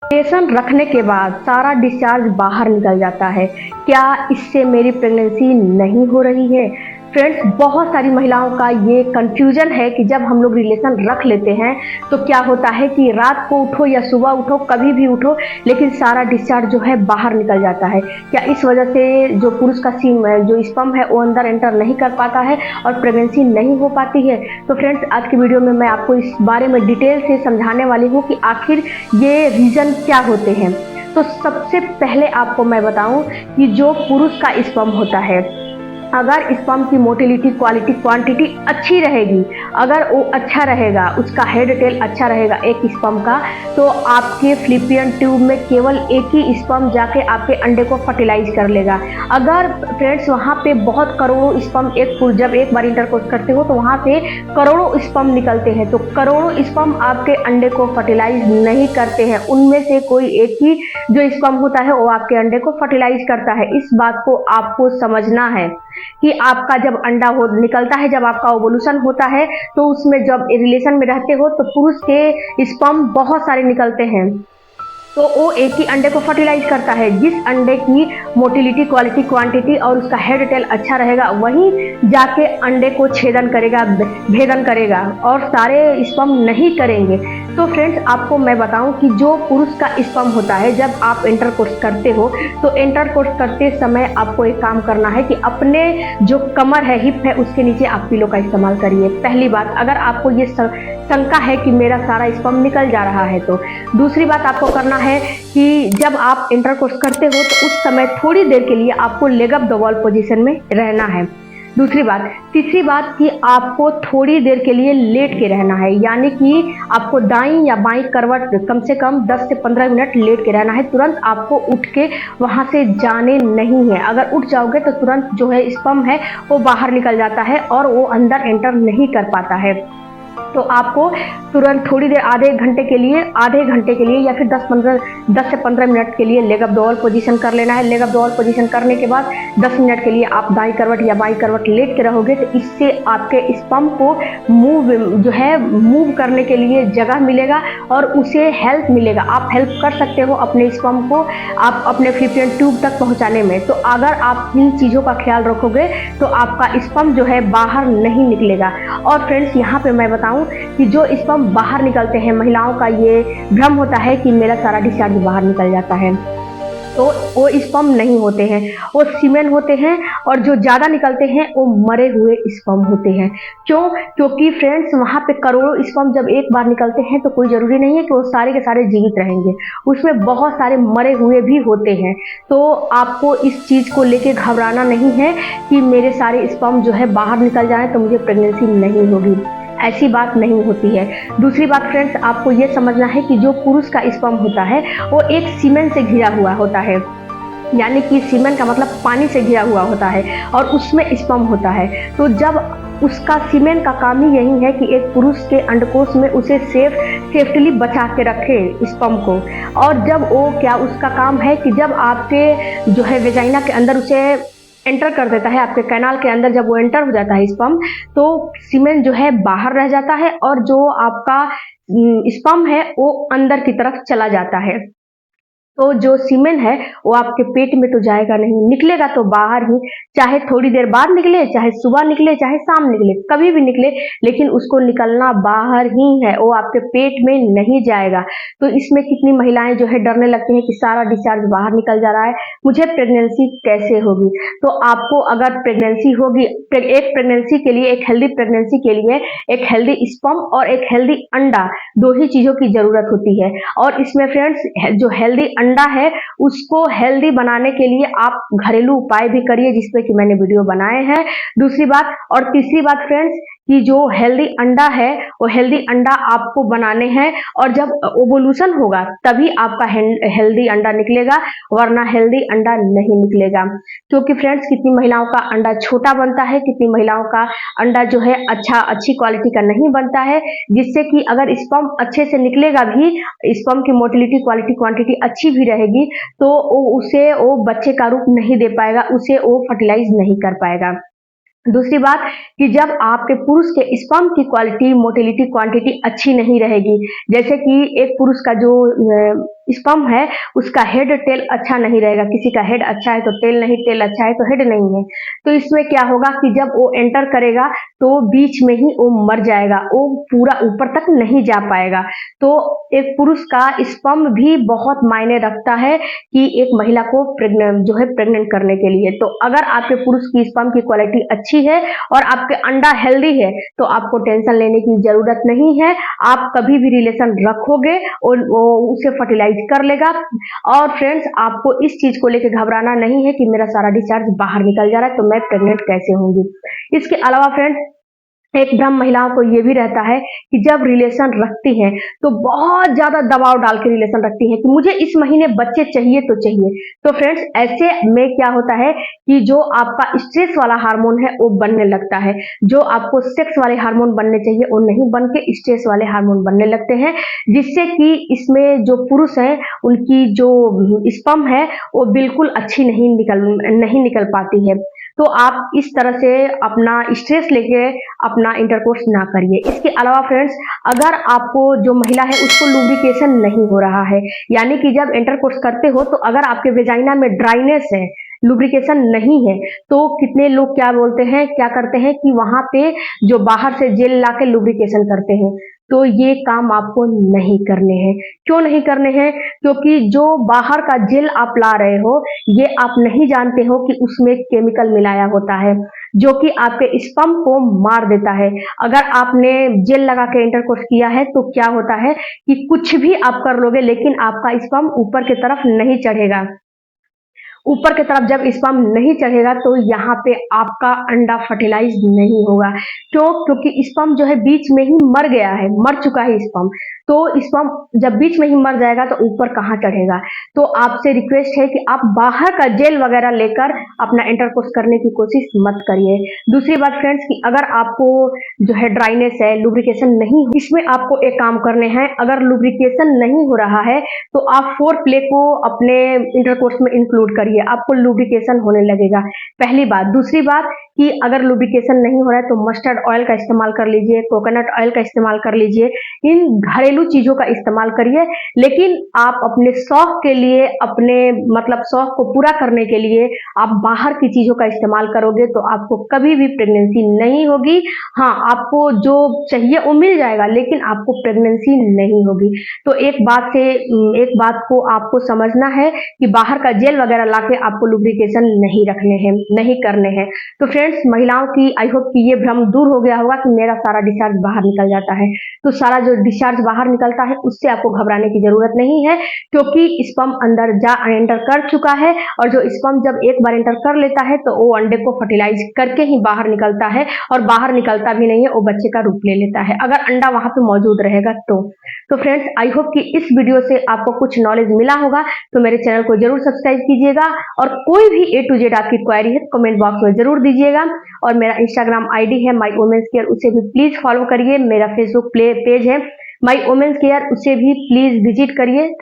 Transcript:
Relation रखने के बाद सारा डिस्चार्ज बाहर निकल जाता है। क्या इससे मेरी प्रेगनेंसी नहीं हो रही है? फ्रेंड्स, बहुत सारी महिलाओं का ये कंफ्यूजन है कि जब हम लोग रिलेशन रख लेते हैं तो क्या होता है कि रात को उठो या सुबह उठो, कभी भी उठो, लेकिन सारा डिस्चार्ज जो है बाहर निकल जाता है। क्या इस वजह से जो पुरुष का जो स्पर्म है वो अंदर एंटर नहीं कर पाता है और प्रेगनेंसी नहीं हो पाती है? तो फ्रेंड्स, आज की वीडियो में मैं आपको इस बारे में डिटेल से समझाने वाली हूँ कि आखिर ये रीज़न क्या होते हैं। तो सबसे पहले आपको मैं बताऊं कि जो पुरुष का स्पर्म होता है, अगर स्पर्म की मोटिलिटी, क्वालिटी, क्वांटिटी अच्छी रहेगी, अगर वो अच्छा रहेगा, उसका हेड टेल अच्छा रहेगा एक स्पर्म का, तो आपके फ्लिपियन ट्यूब में केवल एक ही स्पर्म जाके आपके अंडे को फर्टिलाइज कर लेगा। अगर फ्रेंड्स वहाँ पे बहुत करोड़ों स्पर्म जब एक बार इंटरकोर्स करते हो तो वहाँ से करोड़ों स्पर्म निकलते हैं, तो करोड़ों स्पर्म आपके अंडे को फर्टिलाइज नहीं करते हैं। उनमें से कोई एक ही जो स्पर्म होता है वो आपके अंडे को फर्टिलाइज करता है। इस बात को आपको समझना है कि आपका जब अंडा निकलता है, जब आपका ओवुलेशन होता है, तो उसमें जब रिलेशन में रहते हो तो पुरुष के स्पर्म बहुत सारे निकलते हैं, तो वो एक ही अंडे को फर्टिलाइज करता है। जिस अंडे की मोटिलिटी, क्वालिटी, क्वांटिटी और उसका हेड टेल अच्छा रहेगा, वहीं जाके अंडे को छेदन करेगा, भेदन करेगा, और सारे स्पर्म नहीं करेंगे। तो फ्रेंड्स, आपको मैं बताऊं कि जो पुरुष का स्पर्म होता है, जब आप इंटरकोर्स करते हो तो इंटरकोर्स करते समय आपको एक काम करना है कि अपने जो कमर है, हिप है, उसके नीचे आप पिलो का इस्तेमाल करिए। पहली बात, अगर आपको ये शंका है कि मेरा सारा स्पर्म निकल जा रहा है तो। दूसरी बात आपको करना है कि जब आप इंटरकोर्स करते हो तो उस समय थोड़ी देर के लिए आपको leg up the wall position में रहना है। दूसरी बात। तीसरी बात कि आपको थोड़ी देर के लिए लेट के रहना है, यानी कि आपको दाईं या बाईं करवट कम से कम 10 से 15 मिनट लेट के रहना है। तुरंत आपको उठ के वहां से जाने नहीं है। अगर उठ जाओगे तो तुरंत जो है स्पर्म है वो बाहर निकल जाता है और वो अंदर एंटर नहीं कर पाता है। तो आपको तुरंत थोड़ी देर, आधे घंटे के लिए या फिर 10 से 15 मिनट के लिए leg up the wall position कर लेना है। Leg up the wall position करने के बाद 10 मिनट के लिए आप दाईं करवट या बाईं करवट लेट के रहोगे, तो इससे आपके स्पर्म को मूव करने के लिए जगह मिलेगा और उसे हेल्प मिलेगा। आप हेल्प कर सकते हो अपने स्पर्म को आप अपने फ्लिपियन ट्यूब तक पहुंचाने में। तो अगर आप इन चीज़ों का ख्याल रखोगे तो आपका स्पर्म जो है बाहर नहीं निकलेगा। और फ्रेंड्स, यहाँ पे मैं बताऊं कि जो स्पर्म बाहर निकलते हैं, महिलाओं का ये भ्रम होता है कि मेरा सारा डिस्चार्ज बाहर निकल जाता है, तो वो स्पर्म नहीं होते हैं, वो सीमेन होते हैं। और जो ज़्यादा निकलते हैं वो मरे हुए स्पर्म होते हैं। क्यों? क्योंकि फ्रेंड्स, वहाँ पे करोड़ों स्पर्म जब एक बार निकलते हैं तो कोई ज़रूरी नहीं है कि वो सारे के सारे जीवित रहेंगे, उसमें बहुत सारे मरे हुए भी होते हैं। तो आपको इस चीज़ को लेके घबराना नहीं है कि मेरे सारे स्पर्म जो है बाहर निकल जाए तो मुझे प्रेगनेंसी नहीं होगी, ऐसी बात नहीं होती है। दूसरी बात फ्रेंड्स, आपको ये समझना है कि जो पुरुष का स्पर्म होता है वो एक सीमेन से घिरा हुआ होता है, यानी कि सीमेन का मतलब पानी से घिरा हुआ होता है और उसमें स्पर्म होता है। तो जब उसका सीमेन का काम ही यही है कि एक पुरुष के अंडकोश में उसे सेफ्टली बचा के रखे स्पर्म को। और जब वो उसका काम है कि जब आपके जो है वेजाइना के अंदर उसे एंटर कर देता है, आपके कैनाल के अंदर जब वो एंटर हो जाता है स्पर्म, तो सीमेन जो है बाहर रह जाता है और जो आपका स्पर्म है वो अंदर की तरफ चला जाता है। तो जो सीमेन है वो आपके पेट में तो जाएगा नहीं, निकलेगा तो बाहर ही, चाहे थोड़ी देर बाद निकले, चाहे सुबह निकले, चाहे शाम निकले, कभी भी निकले, लेकिन उसको निकलना बाहर ही है, वो आपके पेट में नहीं जाएगा। तो इसमें कितनी महिलाएं जो है डरने लगती हैं कि सारा डिस्चार्ज बाहर निकल जा रहा है, मुझे प्रेगनेंसी कैसे होगी। तो आपको अगर प्रेगनेंसी होगी, एक प्रेगनेंसी के लिए, एक हेल्दी प्रेगनेंसी के लिए एक हेल्दी स्पर्म और एक हेल्दी अंडा, दो ही चीजों की जरूरत होती है। और इसमें फ्रेंड्स, जो हेल्दी अंडा है उसको हेल्दी बनाने के लिए आप घरेलू उपाय भी करिए, जिसपे कि मैंने वीडियो बनाए हैं। दूसरी बात और तीसरी बात फ्रेंड्स, कि जो हेल्दी अंडा है वो हेल्दी अंडा आपको बनाने हैं और जब ओवुलेशन होगा तभी आपका हेल्दी अंडा निकलेगा, वरना हेल्दी अंडा नहीं निकलेगा। क्योंकि फ्रेंड्स, कितनी महिलाओं का अंडा छोटा बनता है, कितनी महिलाओं का अंडा जो है अच्छी क्वालिटी का नहीं बनता है, जिससे कि अगर स्पर्म अच्छे से निकलेगा भी, स्पर्म की मोटिलिटी, क्वालिटी, क्वांटिटी अच्छी भी रहेगी, तो उसे वो बच्चे का रूप नहीं दे पाएगा, उसे वो फर्टिलाइज नहीं कर पाएगा। दूसरी बात कि जब आपके पुरुष के स्पर्म की क्वालिटी, मोटिलिटी, क्वांटिटी अच्छी नहीं रहेगी, जैसे कि एक पुरुष का जो स्पर्म है उसका हेड टेल अच्छा नहीं रहेगा। किसी का हेड अच्छा है तो टेल नहीं, टेल अच्छा है तो हेड नहीं है। तो इसमें क्या होगा कि जब वो एंटर करेगा तो बीच में ही वो मर जाएगा, वो पूरा ऊपर तक नहीं जा पाएगा। तो एक पुरुष का स्पर्म भी बहुत मायने रखता है कि एक महिला को प्रेग्नेंट करने के लिए। तो अगर आपके पुरुष की स्पर्म की क्वालिटी अच्छी है और आपके अंडा हेल्दी है तो आपको टेंशन लेने की जरूरत नहीं है। आप कभी भी रिलेशन रखोगे और वो उसे फर्टिलाइज कर लेगा। और फ्रेंड्स, आपको इस चीज को लेकर घबराना नहीं है कि मेरा सारा डिस्चार्ज बाहर निकल जा रहा है तो मैं प्रेग्नेंट कैसे होंगी। इसके अलावा फ्रेंड्स, एक भ्रम महिलाओं को ये भी रहता है कि जब रिलेशन रखती हैं तो बहुत ज्यादा दबाव डाल के रिलेशन रखती हैं कि मुझे इस महीने बच्चे चाहिए तो चाहिए। तो फ्रेंड्स, ऐसे में क्या होता है कि जो आपका स्ट्रेस वाला हार्मोन है वो बनने लगता है। जो आपको सेक्स वाले हार्मोन बनने चाहिए वो नहीं बन के स्ट्रेस वाले हार्मोन बनने लगते हैं, जिससे कि इसमें जो पुरुष हैं उनकी जो स्पर्म है वो बिल्कुल अच्छी नहीं निकल पाती है। तो आप इस तरह से अपना स्ट्रेस लेके अपना इंटरकोर्स ना करिए। इसके अलावा फ्रेंड्स, अगर आपको जो महिला है उसको लुब्रिकेशन नहीं हो रहा है, यानी कि जब इंटरकोर्स करते हो तो अगर आपके वेजाइना में ड्राइनेस है, लुब्रिकेशन नहीं है, तो कितने लोग क्या करते हैं कि वहां पे जो बाहर से जेल लाके लुब्रिकेशन करते हैं। तो ये काम आपको नहीं करने हैं। क्यों नहीं करने हैं? क्योंकि जो बाहर का जेल आप ला रहे हो ये आप नहीं जानते हो कि उसमें केमिकल मिलाया होता है जो कि आपके स्पर्म को मार देता है। अगर आपने जेल लगा के इंटरकोर्स किया है तो क्या होता है कि कुछ भी आप कर लोगे लेकिन आपका स्पर्म ऊपर की तरफ नहीं चढ़ेगा। ऊपर की तरफ जब स्पर्म नहीं चढ़ेगा तो यहाँ पे आपका अंडा फर्टिलाइज नहीं होगा। क्यों? क्योंकि स्पर्म जो है बीच में ही मर गया है, मर चुका है स्पर्म। तो स्पर्म जब बीच में ही मर जाएगा तो ऊपर कहाँ चढ़ेगा। तो आपसे रिक्वेस्ट है कि आप बाहर का जेल वगैरह लेकर अपना इंटरकोर्स करने की कोशिश मत करिए। दूसरी बात फ्रेंड्स, कि अगर आपको जो है ड्राइनेस है, लुब्रिकेशन नहीं, इसमें आपको एक काम करने हैं। अगर लुब्रिकेशन नहीं हो रहा है तो आप फोर प्ले को अपने इंटरकोर्स में इंक्लूड करिए, आपको लुब्रिकेशन होने लगेगा। पहली बात। दूसरी बात कि अगर लुब्रिकेशन नहीं हो रहा है तो मस्टर्ड ऑयल का इस्तेमाल कर लीजिए, कोकोनट ऑयल का इस्तेमाल कर लीजिए, इन घरेलू चीजों का इस्तेमाल करिए। लेकिन आप अपने शौक के लिए, अपने मतलब शौक को पूरा करने के लिए आप बाहर की चीजों का इस्तेमाल करोगे तो आपको कभी भी प्रेगनेंसी नहीं होगी। हाँ, आपको जो चाहिए वो मिल जाएगा लेकिन आपको प्रेगनेंसी नहीं होगी। तो एक बात को आपको समझना है कि बाहर का जेल वगैरह लाके आपको लुब्रिकेशन नहीं रखने हैं, नहीं करने हैं। तो फ्रेंड्स, महिलाओं की आई होप कि ये भ्रम दूर हो गया होगा कि मेरा सारा डिस्चार्ज बाहर निकल जाता है। तो सारा जो डिस्चार्ज बाहर निकलता है उससे आपको घबराने की जरूरत नहीं है, क्योंकि स्पर्म अंदर एंटर कर चुका है और जो स्पर्म जब एक बार एंटर कर लेता है तो वो अंडे को फर्टिलाइज करके ही बाहर निकलता है, और बाहर निकलता भी नहीं है, वो बच्चे का रूप ले लेता है अगर अंडा वहां पे मौजूद रहेगा तो फ्रेंड्स, आई होप कि इस वीडियो से आपको कुछ नॉलेज मिला होगा। तो मेरे चैनल को जरूर सब्सक्राइब कीजिएगा और कोई भी A to Z आपकी क्वेरी है कमेंट बॉक्स में जरूर दीजिएगा। और मेरा इंस्टाग्राम आईडी है माई वुमेन्स केयर, उसे भी प्लीज फॉलो करिए। मेरा फेसबुक पेज है माई वुमेन्स केयर, उसे भी प्लीज विजिट करिए।